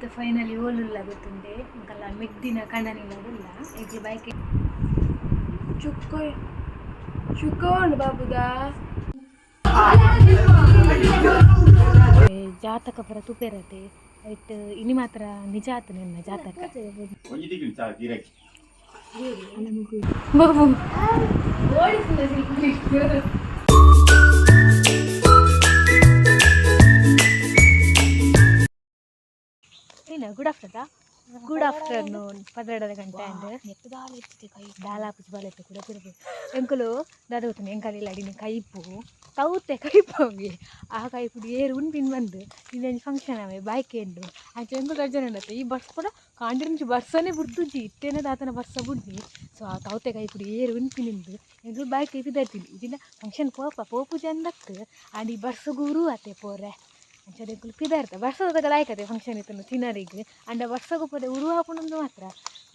ಎಂಕುಲತೆ finally ಓಲುಲ್ಲ ಗೊತ್ತುಂಡೆ ಇಂಕಲ್ಲ ಮೆಗ್ದಿನ ಕಣ್ಣನಿಲ್ಲದಿಲ್ಲ ಎಂಕ್ಲು bike ಚುಕ್ಕೋಂಡು ಬಾಬುದಾ ಜಾತಕ ಪರ ತುಪೇರತೆ ಐಟ್ ಇನಿ ಮಾತ್ರ ನಿಜ ಆತು ನನ್ನ ಜಾತಕ ಬಾಬು ಗುಡ್ ಆಫ್ಟರ್ನೂನ್ 12 ಗಂಟೆ ಅಂಡ್ ದಾಲಾಪುಜಿ ಬಾಲೆತ್ತು ಕೂಡ ಬಿಡ್ಬೋದು ಎಂಕುಲು ದಾದೋತನೆ ಎಂಕಲೆಲ್ಲ ಅಡಿನ ಕೈಪು ತೌತೆ ಕೈಪೋಗಿ ಆ ಕೈಪುಡು ಏರು ಉಂಪಿನ ಬಂದು ಇನ್ನೊಂದು ಫಂಕ್ಷನ್ ಅವೇ ಬಾಯ್ಕೆ ಉಂಡು ಆಚೆ ಎಂಕುಲು ರಜನೆ ಉಂಡತ್ತೆ ಈ ಬಸ್ ಕೂಡ ಕಾಂಡಿನ ಬರ್ಸನೇ ಬಿಡ್ತುಜಿ ಇತ್ತೇನೆ ದಾತನ ಬರ್ಸ ಬುಡ್ಡಿ ಸೊ ಆ ತೌತೆ ಕೈಪುಡು ಏರು ಉಂಪಿನಿಂದು ಎಂಕುಲು ಬಾಯ್ಕೆ ಬಿದ್ದೈತಿನಿ ಇದನ್ನ ಫಂಕ್ಷನ್ ಪೋಪುಜಿ ಅಂದಕ್ಕೆ ಆಂಡ್ ಈ ಬರ್ಸಗೂರು ಅತ್ತೆ ಪೋರೆ ಅಂಚನೆ ಎಂಕುಲು ಪಿದಾರ್ಥ ಬರ್ಸದ ಲಾಯ್ಕತೆ ಫಂಕ್ಷನ್ ಇತ್ತು ತಿನ್ನರಿಗೆ ಅಂಡ ಬರ್ಸಗು ಪೋದೆ ಉರು ಹಾಪುಣಂದು ಮಾತ್ರ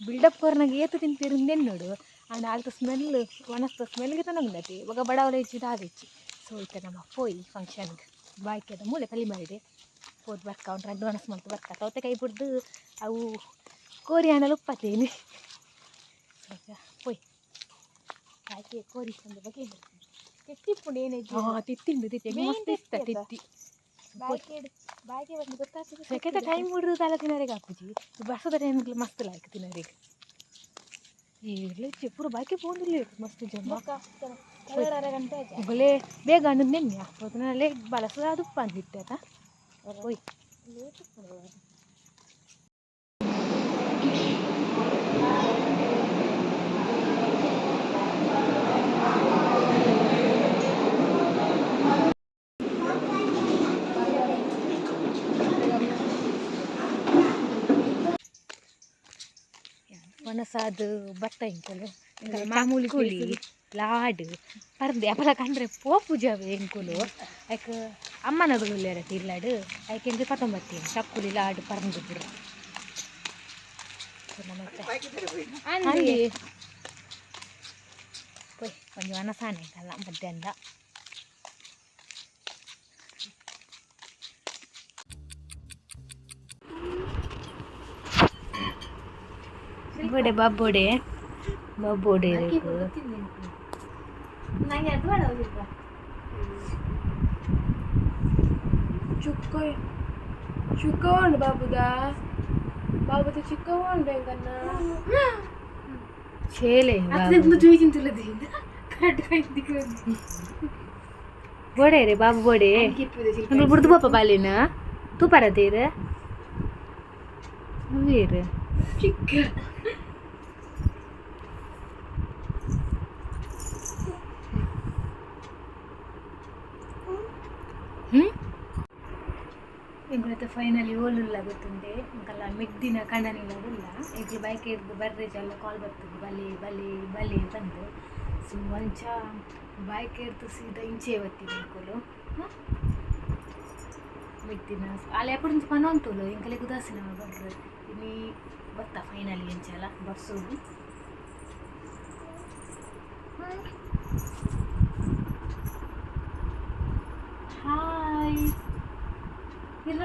ಬಿಲ್ಡಪ್ ಕೊರ್ನಾಗ ಏತು ತಿಂತಿರುಂದೆನ್ನೋಡು ಅಂಡ್ ಆಲ್ತ ಸ್ಮೆಲ್ ಒಣಸ್ತ ಸ್ಮೆಲ್ಗೆ ತನಗತಿ ಇವಾಗ ಬಡವಲ ಹೆಚ್ಚಿದ ಆಗಿಚ್ಚಿ ಸೊ ಇತ್ತೆ ನಮ್ಮ ಪೋಯಿ ಫಂಕ್ಷನ್ಗೆ ಬಾಯ್ಕೆದ ಮೂಲೆ ಕಲಿ ಮಾಡಿದೆ ಪೋದು ಬರ್ಕ ಉಂಟು ಅದು ಒಣಸ್ ಮಾಡ್ತು ಬರ್ಕ ತವತೆ ಕೈ ಬಿಡ್ದು ಅವು ಕೋರಿ ಹಣ್ಣಲ್ಲಿ ಉಪ್ಪತ್ತೇನೆ ಪೋಯ್ ಬಾಯ್ಕೆ ಕೋರಿ ತಂದ ಬಗ್ಗೆ ತಿತ್ತಿಪ್ಪುಂಡು ಏನಾಯ್ತು ತಿತ್ತಿಂಡು ತಿತ್ತಿ ಬಾಯ್ಗೆ ಬಂದು ಗೊತ್ತಾಗ್ತದೆ ಸೆಕೆಂಡ್ ಟೈಮ್ ಬಿಡ್ದು ತಲೆ ತಿನ್ನರಿಗೆ ಹಾಕುಜಿ ಬರ್ಸದ ಟೈಮ್ಗೆ ಮಸ್ತ್ ಲಾಯ್ಕ್ ತಿನ್ನರಿಗೆ ಈ ಪೂರ ಬಾಯ್ಕೆ ಪೋಂದಿಲ್ಲ ಮಸ್ತ್ ಜನ ಗಂಟೆ ಬಲೆ ಬೇಗ ಅನ್ನೋದು ನೆನ್ನೆ ಹಾಕ್ಬೋದು ಬಳಸದ ಅದು ಉಪ್ಪ ಅಂದಿತ್ತೆ ಆತ ಹೋಯ್ ಒಣಸಾದು ಭತ್ತ ಇಂಕಲು ಮಾಮೂಲಿ ಕೂಲಿ ಲಾಡು ಪರ್ದೆ ಅಪಲ ಕಂಡ್ರೆ ಪೋಪುಜಾವೆ ಎಂಕುಲು ಯಾಕೆ ಅಮ್ಮನಗಳು ಇರತ್ತೆ ಇಲ್ಲಾಡು ಯಾಕೆ ಎಂದ್ರೆ 19 ಚಕ್ಕುಲಿ ಲಾಡು ಪರಂದು ಬಿಡು ಅಂದಿ ಪೋಯ್ ಒಂದು ಒಣಸಾನೆ ಕಲ್ಲ ಮಧ್ಯಾಹ್ನ ಬೊಡೆ ಬಬ್ಬೋಡೆ ಚುಕ್ಕೋಂಡು ಬಾಬುದಾ ಚಿಕ್ಕೋಂಡು ಎಂಕನ್ನ ಚೇಲೆ ಬೋಡೆ ರೇ ಬಾಬು ಬೋಡೆ ಬುಡ್ದು ಪಾಪ ಬಾಲಿನ ತೂಪರತೀರ ವೀರ ಚಿಕ್ಕ ಎಂಕುಲತೆ ಫೈನಲಿ ಓಲುಲ್ಲ ಗೊತ್ತುಂಡೆ ಇಂಕಲ್ಲ ಮೆಗ್ದಿನ ಕಣ್ಣನಿಲ್ಲದಿಲ್ಲ ಎಂಕ್ಲು ಬೈಕ್ ಹಿಡ್ದು ಬರ್ರೇಜ್ ಎಲ್ಲ ಕಾಲ್ ಬರ್ತದೆ ಬಲೆ ತಂದು ಸೊ ಒಂಚ ಬೈಕ್ ಹಿಡ್ದು ಸೀದಾ ಇಂಚೆ ಬತ್ತಿದೆ ಎಂಕುಲು ಮೆಗ್ದಿನ ಅಲ್ಲಿ ಎప్పుడు ಪನ ಉಂಟುಲು ಎಂಕಲೆ ಗುದಾಸಿನ ಬರ್ರೆ ಇನ್ನಿ ಬತ್ತ ಫೈನಲಿ ಎಂಚಲ್ಲ ಬರ್ಸೋದು ಹಾಯ್ ಇಲ್ಲ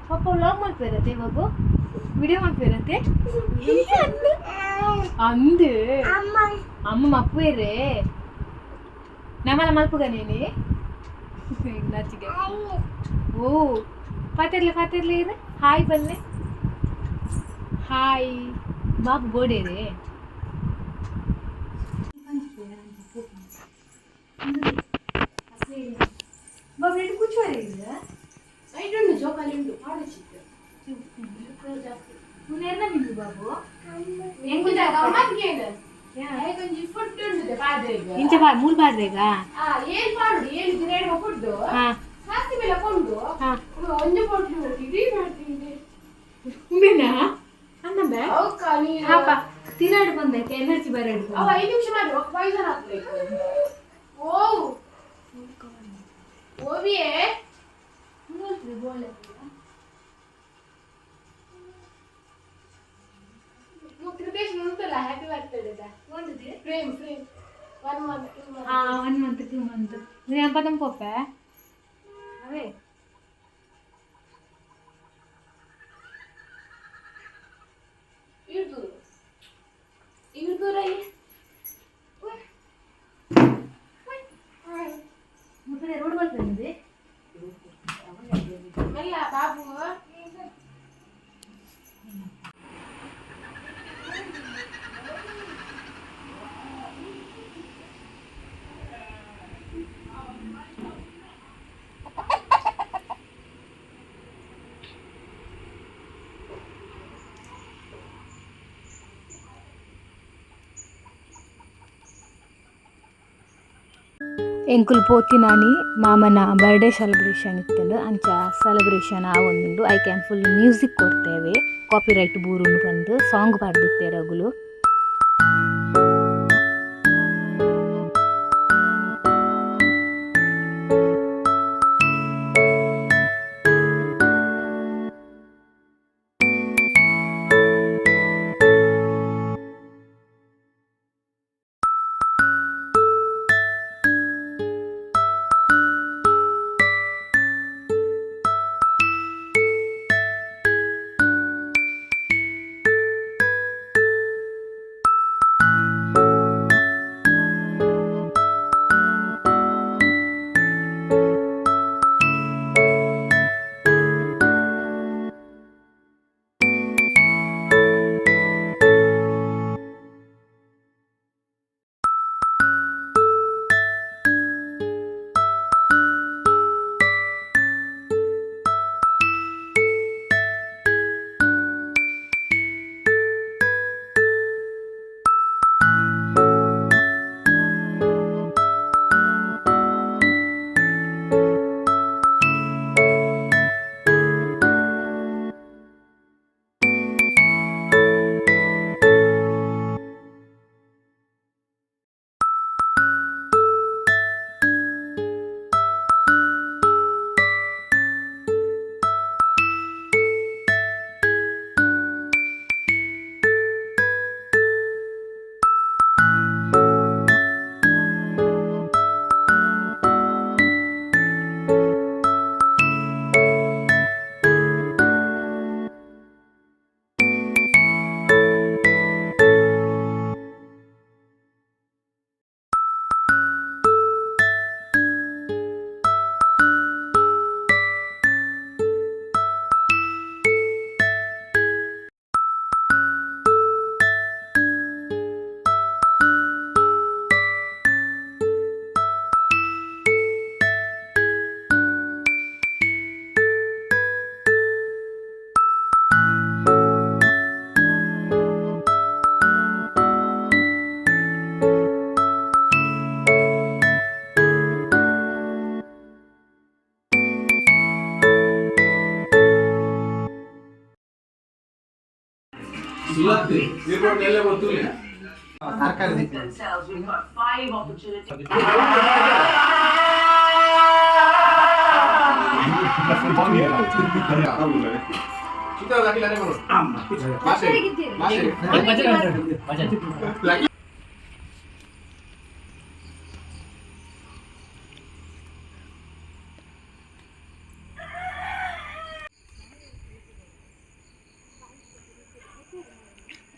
ಪಾಪ ವ್ಲಾಗ್ ಮಾಡ್ತಿರತ್ತೆ ಇವಾಗ ವಿಡಿಯೋ ಮಾಡ್ತಿರತ್ತೆ ಅಂದೆ ಅಮ್ಮ ಮಪ್ಪುವೇರೆ ನಮ್ಮಲ್ಲ ಮಲ್ಪುಗ ನೀನೆ ನಾಚಿಗೆ ಓ ಫಾತಿರ್ಲಿ ಇರ ಹಾಯ್ ಬಲ್ಲೆ ಹಾಯ್ ಬಾಬು ಬೋಡೇರೆ ಬಾಬು ರೇಟ್ ಕೂಚೋರೆ ಇಲ್ಲ ಐಟೊಂದು ಜೋಕಾಲಿ ಉಂಟು ಆಡೋಚಿತ್ತು ಮುನ್ನೆಲ್ಲ ನಿಂದು ಬಾಬು ಇಂಚ ಮೂರು ಬಾದ್ರೆಗ ಏನ್ ಮಾಡುದು ಏನು ದಿನ ಫುಡ್ಡು ಸಾಸಿ ಬೆಲ್ಲ ಕೊಂಡು ಒಂದು ಪೊಟ್ಲು ಇಡೀ ಮಾಡ್ತೀನಿ ಉಮ್ಮೆನಾ ಅನ್ನಂಬ ಹಾಪ ತಿರಾಡು ಬಂದಕ್ಕೆ ಎನರ್ಜಿ ಬರಡು 5 ನಿಮಿಷ ಮಾಡಿ ಪಾಯ್ಸನ್ ಹಾಕ್ಬೇಕು ಓ ಓವಿಯೇ ನೋಡ್ರಿ ಬೋಳೆ ಮುಕ್ತಿದೇಶ್ ಉಂಟಲ್ಲ ಹ್ಯಾಪಿ ಬರ್ತ್ಡೇ ನೋಡಿದ್ರಿ ಫ್ರೇಮ್ 1 ಮಂತ್ 1 ಮಂತ್ 2 ಮಂತ್ ನೀನು ಪದಂ ಪೋಪೆ ಅವೇ ಎಂಕುಲು ಪೋತಿನಾನಿ ಮಾಮನ ಬರ್ಡೇ ಸೆಲೆಬ್ರೇಷನ್ ಇತ್ತಂಡು ಅಂಚ ಸೆಲೆಬ್ರೇಷನ್ ಆವೊಂದುಂಡು ಐ ಕ್ಯಾನ್ ಫುಲ್ ಮ್ಯೂಸಿಕ್ ಕೊಡ್ತೇವೆ ಕಾಪಿರೈಟ್ ಬೂರುಂಡು ಬಂದು ಸಾಂಗ್ ಪಾಡ್ದಿತ್ತೇರೆ ಅಗುಲು.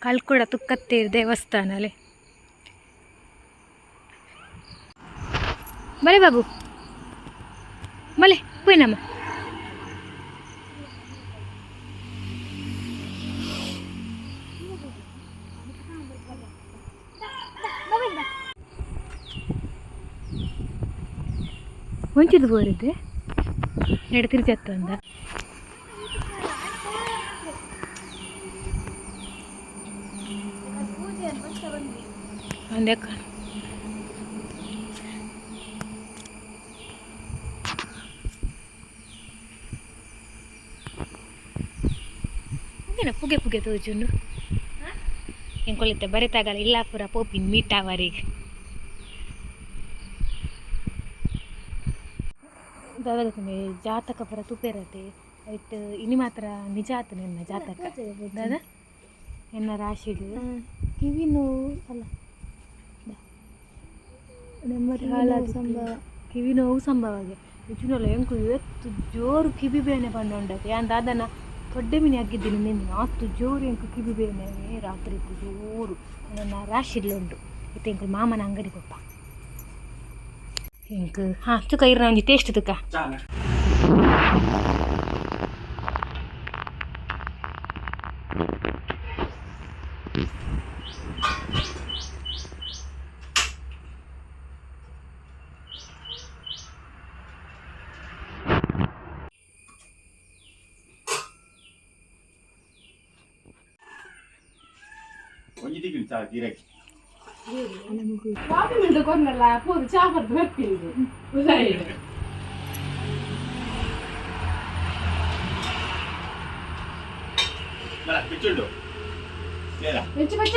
ಕಲ್ಕುಡ ತುಕ್ಕತ್ತೇರು ದೇವಸ್ಥಾನ ಅಲ್ಲೇ ಬಲೆ ಬಾಬು ಬಲೆ ಪೋಯ್ನಮ್ಮ. ಒಂಚಿದು ಬೋರಿದ್ದೆ ನೆಡ ತಿರ್ಚತ್ತ ಅಂದ ಒಂದಕ್ಕ ಪುಗೆ ಪುಗೆ ತೋಜುಂಡು ಎಂಕೊಳಿತ್ತೆ ಬರಿತಾಗಲ್ಲ ಇಲ್ಲಾಪುರ ಪೋಪಿನ್ ಮೀಟಾವರಿಗೆ ದಾದಾಗತ್ತಂಗೆ ಜಾತಕ ಪರ ತುಪೇರತೆ ಐಟ್ ಇನಿ ಮಾತ್ರ ನಿಜ ಆತನ ಎನ್ನ ಜಾತಕ ದಾದ ಎನ್ನ ರಾಶಿಡು ಕಿವಿ ನೋವು ಅಲ್ಲ ನೆಮ್ಮದಿ ಹಾಳಾದ ಸಂಭವ ಕಿವಿ ನೋವು ಸಂಭವಗೆ ಹೆಚ್ಚಿನಲ್ಲ ಎಂಕು ಇವತ್ತು ಜೋರು ಕಿವಿ ಬೇನೆ ಪಂಡೊಂಡತೆ ಯಾನ್ ದಾದನ ದೊಡ್ಡ ಮೀನು ಆಗಿದ್ದೀನಿ ನಿನ್ನೆ ಅಷ್ಟು ಜೋರು ಎಂಕು ಕಿವಿ ಬೇನೆ ರಾತ್ರಿ ಜೋರು ನನ್ನ ರಾಶಿಡ್ಲುಂಟು ಇತ್ತು ಎಂಕು ಮಾಮನ ಅಂಗಡಿ ಕೊಪ್ಪ ಎಂಕು ಹಾಂ ತುಕ ಇರ ಒಂಜಿ ಟೇಸ್ಟ್ ತುಕ Ogni di più direi. Coffee ಮಿಲ್ದು ಕೊನ್ನಲ್ಲ ಪೂರು ಚಾ ಬರ್ದು ಬರ್ತೀನಿ ಮೆಚ್ಚು ಬಚ್ಚ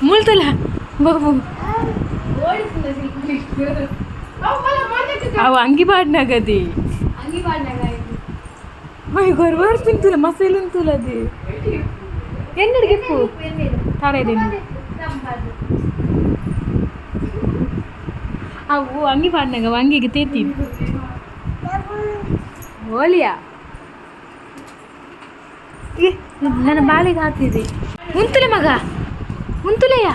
ಮುಳ್ತಲ್ಲ ಬಾಬು అవి అంగి పాడినాగది గొరవారు పింతుల మసలు తులది ఎన్నడికి ఎప్పు తాడేది అవు అంగి పాడినాగ వంగికి తేతి ఓలియా ನನ್ನ ಬಾಳಿಗೆ ಹಾಕಿದೆ ಉಂತುಲೆ ಮಗ ಉಂತುಲೆಯ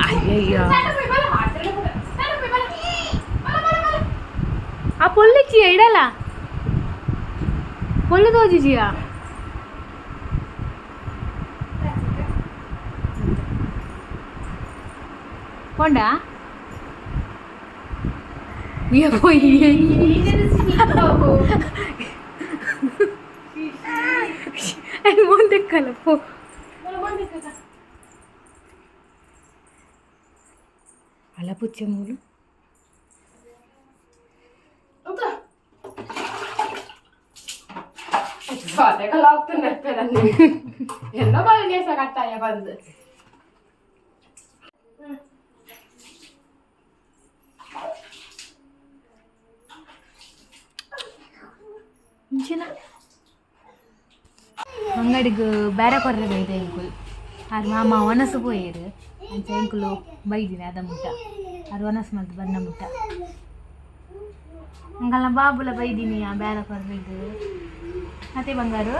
ಅಯ್ಯಯ್ಯೋ ಆ ಪೊಲ್ಲಿಚ್ಚಿಯ ಇಡಲ್ಲ ಪೊಲ್ಲು ತೋಜಿಜಿಯ ಕೊಂಡ పోయి అది ముందెక్కాల పో అలా పుచ్చమూలు ఎన్నో బాగా చేసా కట్టాయ బంద్ ಅಂಗಡಿಗೆ ಬೇರೆ ಕೊರ್ರೆ ಬೈದ ಎಂಕುಲು ಆರು ಮಾಮ ಒನಸು ಪೋಯೇರು ಅಂಚ ಎಂಕುಲು ಬೈದಿನಿ ಅದ ಮುಟ್ಟ ಆರು ಒನಸು ಮತ್ತು ಬಂದ ಮುಟ್ಟ ಅಂಗಲ್ಲ ಬಾಬುಲ ಬೈದಿನಿ ಆ ಬೇರೆ ಕೊರ್ರೆದು ಮತ್ತೆ ಬಂಗಾರು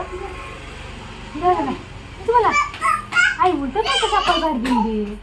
ಇದುವಲ್ಲ ಆಯ್ ಊಟ ಸಪ್ಪಲ್ ಬರ್ದಿಂದಿ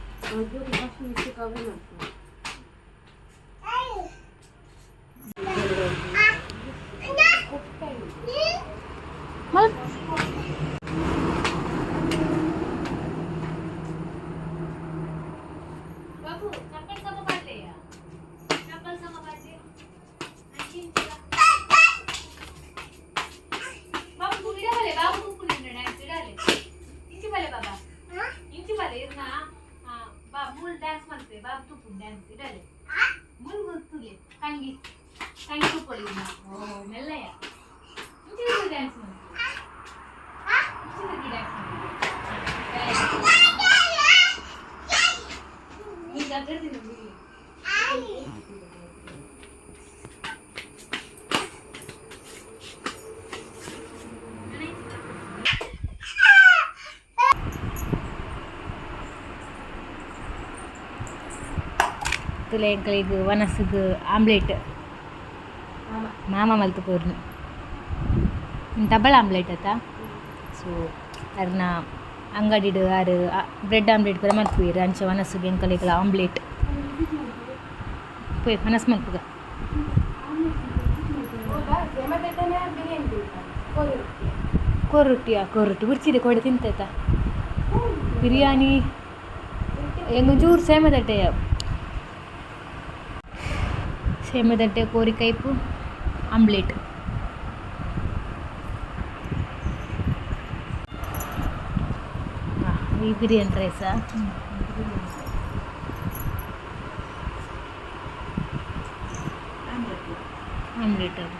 ಎಂಕಲಿಗೆ ವನಸ್ಸಿಗೆ ಆಮ್ಲೆಟ್ ಮಾಮ ಮಲ್ತು ಪೋರ್ನಿ ಡಬಲ್ ಆಮ್ಲೆಟ್ ಆತ ಸೊ ಅರ್ನ ಅಂಗಡಿಡು ಆರು ಬ್ರೆಡ್ ಆಮ್ಲೆಟ್ ಕೂಡ ಮಲ್ಪುಯಿರು ಅಂಚ ವನಸ್ಸಿಗೆ ಎಂಕಲಿಗೆ ಆಮ್ಲೆಟ್ ಪೋಯ್ ವನಸ್ ಮಲ್ಪುಗ ಕೊರೊಟ್ಟಿಯಾ ಕೊರೊಟ್ಟಿ ಬಿಡ್ಸಿದೆ ಕೊಡೆ ತಿಂತಾಯ್ತ ಬಿರಿಯಾನಿ ಎಂಗೊಂಚೂರು ಸೇಮದಟ್ಟೆಯ ಸೇಮದಟ್ಟೆ ಕೋರಿಕೈಪು ಆಮ್ಲೆಟ್ ಈ ಬಿರಿಯಾನಿ ರೈಸಾ ಆಮ್ಲೆಟ್ ಅದು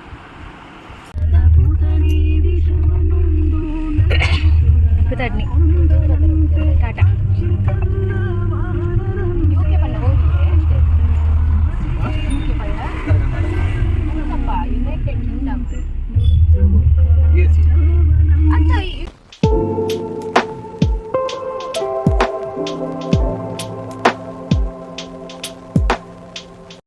ಚಟ್ನಿ ಟಾಟಾ Yes.